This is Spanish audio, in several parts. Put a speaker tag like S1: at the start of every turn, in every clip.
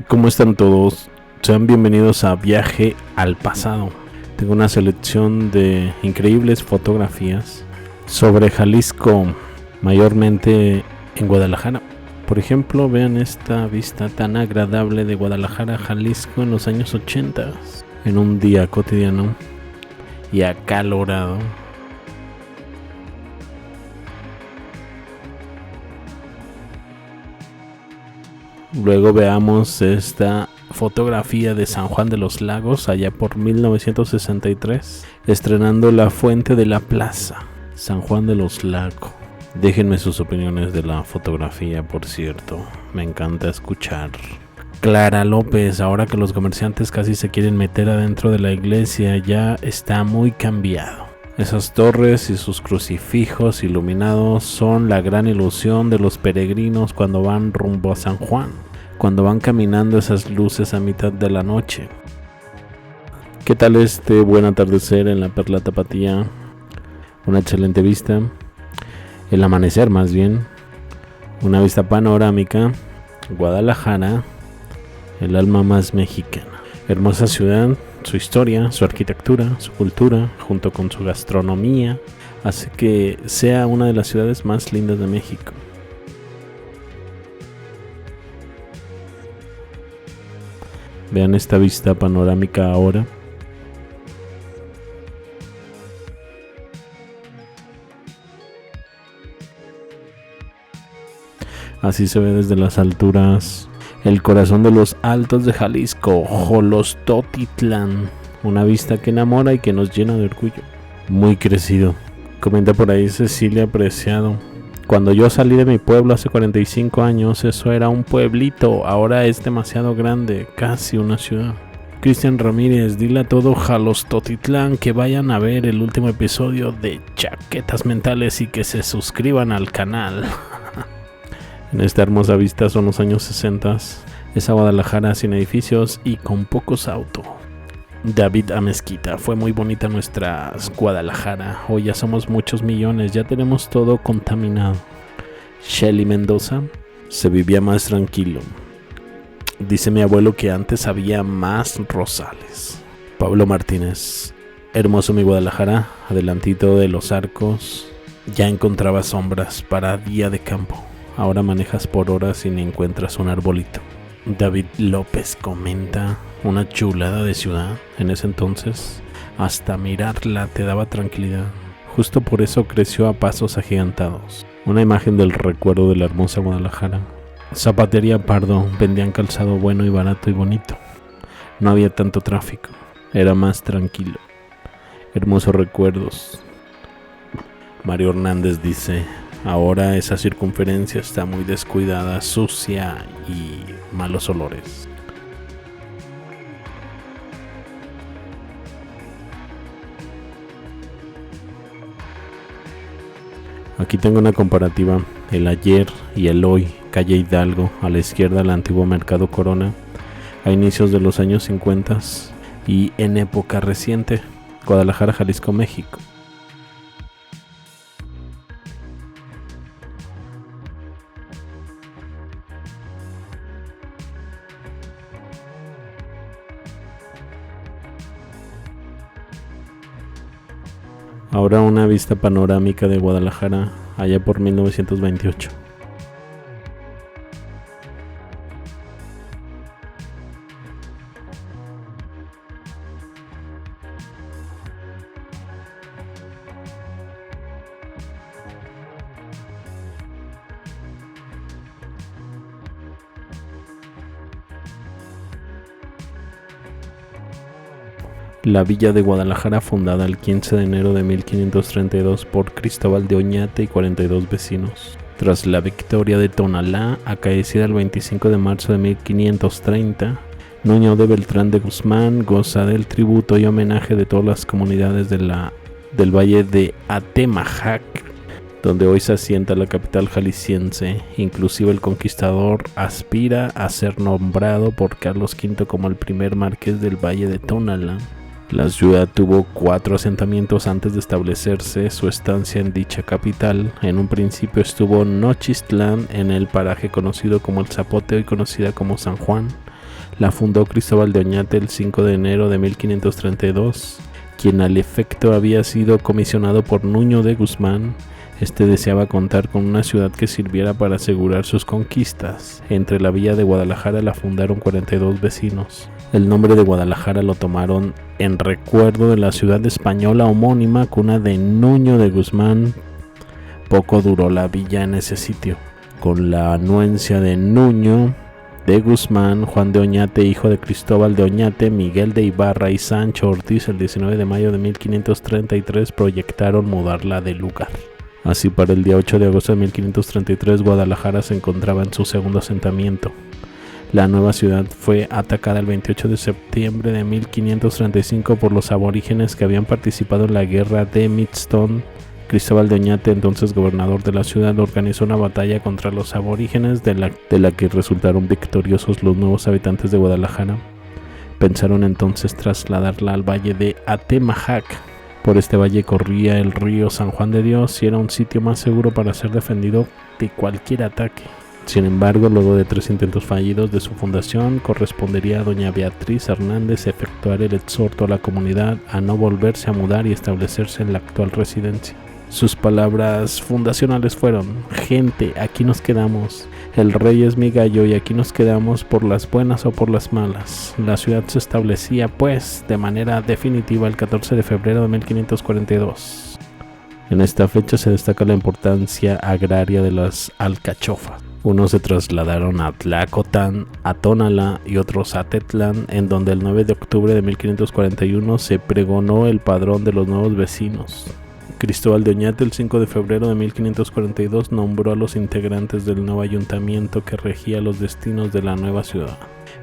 S1: ¿Cómo están todos? Sean bienvenidos a Viaje al Pasado. Tengo una selección de increíbles fotografías sobre Jalisco, mayormente en Guadalajara. Por ejemplo, vean esta vista tan agradable de Guadalajara, Jalisco en los años 80, en un día cotidiano y acalorado. Luego veamos esta fotografía de San Juan de los Lagos allá por 1963, estrenando La Fuente de la Plaza, San Juan de los Lagos. Déjenme sus opiniones de la fotografía, por cierto, me encanta escuchar. Clara López, ahora que los comerciantes casi se quieren meter adentro de la iglesia, ya está muy cambiado. Esas torres y sus crucifijos iluminados son la gran ilusión de los peregrinos cuando van rumbo a San Juan, cuando van caminando esas luces a mitad de la noche. ¿Qué tal este buen atardecer en la Perla Tapatía? Una excelente vista, el amanecer más bien, una vista panorámica, Guadalajara, el alma más mexicana. Hermosa ciudad, su historia, su arquitectura, su cultura, junto con su gastronomía, hace que sea una de las ciudades más lindas de México. Vean esta vista panorámica ahora. Así se ve desde las alturas el corazón de los Altos de Jalisco, Xolostotitlán. Una vista que enamora y que nos llena de orgullo. Muy crecido. Comenta por ahí Cecilia Preciado. Cuando yo salí de mi pueblo hace 45 años, eso era un pueblito. Ahora es demasiado grande, casi una ciudad. Cristian Ramírez, dile a todo Xolostotitlán que vayan a ver el último episodio de Chaquetas Mentales y que se suscriban al canal. En esta hermosa vista son los años 60, esa Guadalajara sin edificios y con pocos autos. David Amezquita, fue muy bonita nuestra Guadalajara, hoy ya somos muchos millones, ya tenemos todo contaminado. Shelly Mendoza, se vivía más tranquilo. Dice mi abuelo que antes había más rosales. Pablo Martínez, hermoso mi Guadalajara, adelantito de los arcos, ya encontraba sombras para día de campo. Ahora manejas por horas y ni encuentras un arbolito. David López comenta, una chulada de ciudad. En ese entonces, hasta mirarla te daba tranquilidad. Justo por eso creció a pasos agigantados. Una imagen del recuerdo de la hermosa Guadalajara. Zapatería Pardo, vendían calzado bueno y barato y bonito. No había tanto tráfico, era más tranquilo. Hermosos recuerdos. Mario Hernández dice, ahora esa circunferencia está muy descuidada, sucia y malos olores. Aquí tengo una comparativa, el ayer y el hoy, calle Hidalgo, a la izquierda el antiguo Mercado Corona, a inicios de los años 50 y en época reciente, Guadalajara, Jalisco, México. Ahora una vista panorámica de Guadalajara allá por 1928. La villa de Guadalajara, fundada el 15 de enero de 1532 por Cristóbal de Oñate y 42 vecinos. Tras la victoria de Tonalá, acaecida el 25 de marzo de 1530, Nuño de Beltrán de Guzmán goza del tributo y homenaje de todas las comunidades del valle de Atemajac, donde hoy se asienta la capital jalisciense. Inclusive el conquistador aspira a ser nombrado por Carlos V como el primer marqués del valle de Tonalá. La ciudad tuvo 4 asentamientos antes de establecerse su estancia en dicha capital. En un principio estuvo Nochistlán, en el paraje conocido como El Zapote, hoy conocida como San Juan. La fundó Cristóbal de Oñate el 5 de enero de 1532, quien al efecto había sido comisionado por Nuño de Guzmán. Este deseaba contar con una ciudad que sirviera para asegurar sus conquistas. Entre la villa de Guadalajara la fundaron 42 vecinos. El nombre de Guadalajara lo tomaron en recuerdo de la ciudad española homónima, cuna de Nuño de Guzmán. Poco duró la villa en ese sitio. Con la anuencia de Nuño de Guzmán, Juan de Oñate, hijo de Cristóbal de Oñate, Miguel de Ibarra y Sancho Ortiz, el 19 de mayo de 1533 proyectaron mudarla de lugar. Así, para el día 8 de agosto de 1533, Guadalajara se encontraba en su segundo asentamiento. La nueva ciudad fue atacada el 28 de septiembre de 1535 por los aborígenes que habían participado en la guerra de Midstone. Cristóbal de Oñate, entonces gobernador de la ciudad, organizó una batalla contra los aborígenes de la que resultaron victoriosos los nuevos habitantes de Guadalajara. Pensaron entonces trasladarla al valle de Atemajac. Por este valle corría el río San Juan de Dios y era un sitio más seguro para ser defendido de cualquier ataque. Sin embargo, luego de 3 intentos fallidos de su fundación, correspondería a doña Beatriz Hernández efectuar el exhorto a la comunidad a no volverse a mudar y establecerse en la actual residencia. Sus palabras fundacionales fueron: gente, aquí nos quedamos. El rey es mi gallo y aquí nos quedamos por las buenas o por las malas. La ciudad se establecía, pues, de manera definitiva el 14 de febrero de 1542. En esta fecha se destaca la importancia agraria de las alcachofas. Unos se trasladaron a Tlacotán, a Tónala y otros a Tetlán, en donde el 9 de octubre de 1541 se pregonó el padrón de los nuevos vecinos. Cristóbal de Oñate, el 5 de febrero de 1542, nombró a los integrantes del nuevo ayuntamiento que regía los destinos de la nueva ciudad.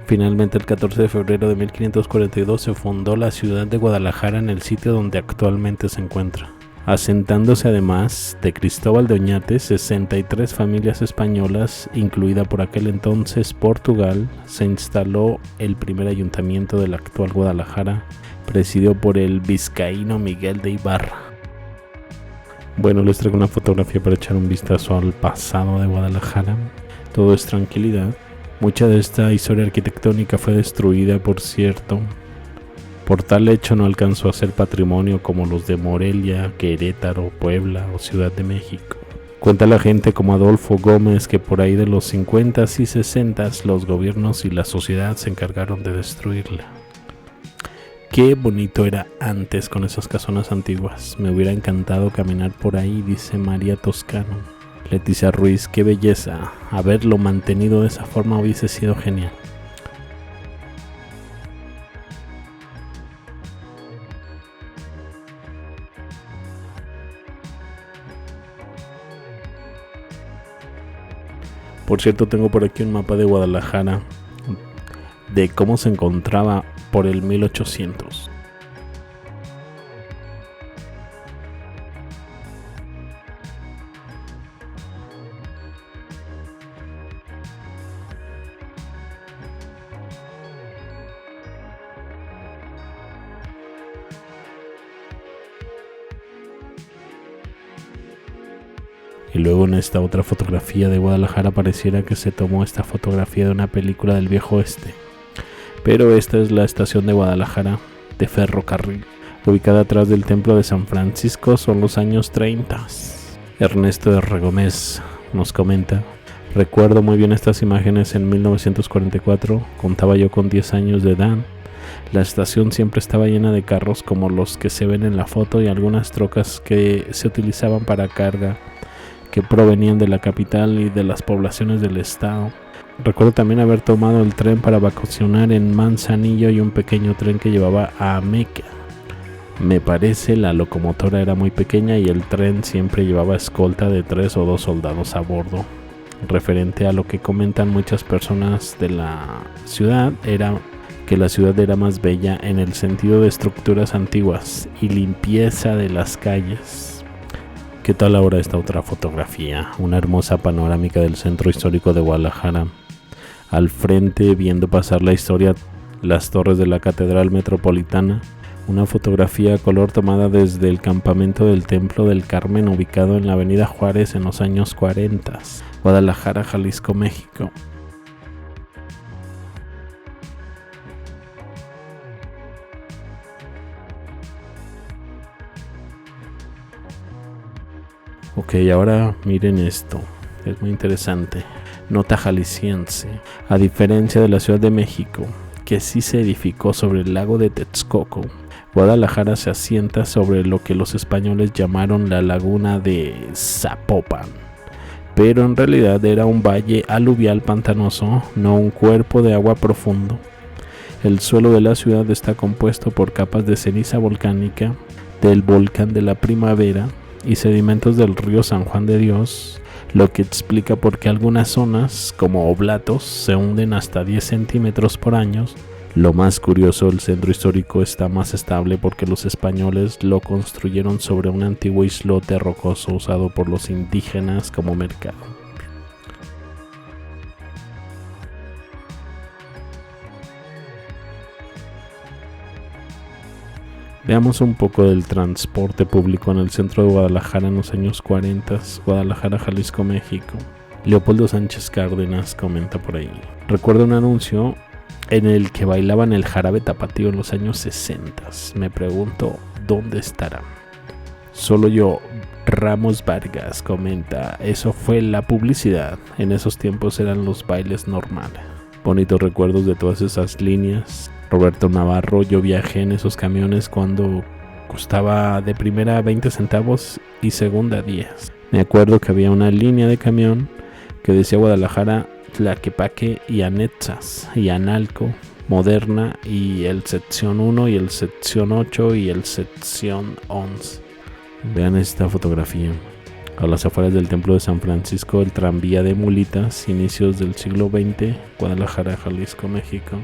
S1: Finalmente, el 14 de febrero de 1542 se fundó la ciudad de Guadalajara en el sitio donde actualmente se encuentra, asentándose además de Cristóbal de Oñate 63 familias españolas, incluida por aquel entonces Portugal. Se instaló el primer ayuntamiento de la actual Guadalajara, presidido por el vizcaíno Miguel de Ibarra. Bueno, les traigo una fotografía para echar un vistazo al pasado de Guadalajara. Todo es tranquilidad. Mucha de esta historia arquitectónica fue destruida, por cierto. Por tal hecho no alcanzó a ser patrimonio como los de Morelia, Querétaro, Puebla o Ciudad de México. Cuenta la gente como Adolfo Gómez que por ahí de los 50s y 60s los gobiernos y la sociedad se encargaron de destruirla. Qué bonito era antes con esas casonas antiguas. Me hubiera encantado caminar por ahí, dice María Toscano. Leticia Ruiz, qué belleza. Haberlo mantenido de esa forma hubiese sido genial. Por cierto, tengo por aquí un mapa de Guadalajara de cómo se encontraba por el 1800. Y luego en esta otra fotografía de Guadalajara pareciera que se tomó esta fotografía de una película del viejo oeste. Pero esta es la estación de Guadalajara de ferrocarril, ubicada atrás del templo de San Francisco. Son los años 30. Ernesto de Regomés nos comenta: recuerdo muy bien estas imágenes en 1944, contaba yo con 10 años de edad. La estación siempre estaba llena de carros como los que se ven en la foto y algunas trocas que se utilizaban para carga, que provenían de la capital y de las poblaciones del estado. Recuerdo también haber tomado el tren para vacacionar en Manzanillo y un pequeño tren que llevaba a Ameca. Me parece la locomotora era muy pequeña y el tren siempre llevaba escolta de 3 o 2 soldados a bordo. Referente a lo que comentan muchas personas de la ciudad, era que la ciudad era más bella en el sentido de estructuras antiguas y limpieza de las calles. ¿Qué tal ahora esta otra fotografía? Una hermosa panorámica del centro histórico de Guadalajara. Al frente, viendo pasar la historia, las torres de la Catedral Metropolitana. Una fotografía a color tomada desde el campamento del Templo del Carmen, ubicado en la Avenida Juárez en los años 40. Guadalajara, Jalisco, México. Ok, ahora miren esto, es muy interesante. Nota jalisciense. A diferencia de la Ciudad de México, que sí se edificó sobre el lago de Texcoco, Guadalajara se asienta sobre lo que los españoles llamaron la laguna de Zapopan, pero en realidad era un valle aluvial pantanoso, no un cuerpo de agua profundo. El suelo de la ciudad está compuesto por capas de ceniza volcánica del volcán de la Primavera y sedimentos del río San Juan de Dios, lo que explica por qué algunas zonas, como oblatos, se hunden hasta 10 centímetros por año. Lo más curioso, el centro histórico está más estable porque los españoles lo construyeron sobre un antiguo islote rocoso usado por los indígenas como mercado. Veamos un poco del transporte público en el centro de Guadalajara en los años 40, Guadalajara, Jalisco, México. Leopoldo Sánchez Cárdenas comenta por ahí. Recuerdo un anuncio en el que bailaban el jarabe tapatío en los años 60. Me pregunto, ¿dónde estará? Solo yo, Ramos Vargas comenta, eso fue la publicidad. En esos tiempos eran los bailes normales. Bonitos recuerdos de todas esas líneas. Roberto Navarro, yo viajé en esos camiones cuando costaba de primera 20 centavos y segunda 10. Me acuerdo que había una línea de camión que decía Guadalajara, Tlaquepaque y Anetzas y Analco, Moderna y el sección 1 y el sección 8 y el sección 11. Vean esta fotografía. A las afueras del templo de San Francisco, el tranvía de mulitas, inicios del siglo XX, Guadalajara, Jalisco, México.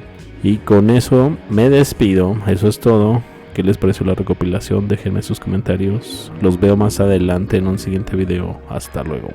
S1: Y con eso me despido, eso es todo. ¿Qué les pareció la recopilación? Déjenme sus comentarios. Los veo más adelante en un siguiente video. Hasta luego.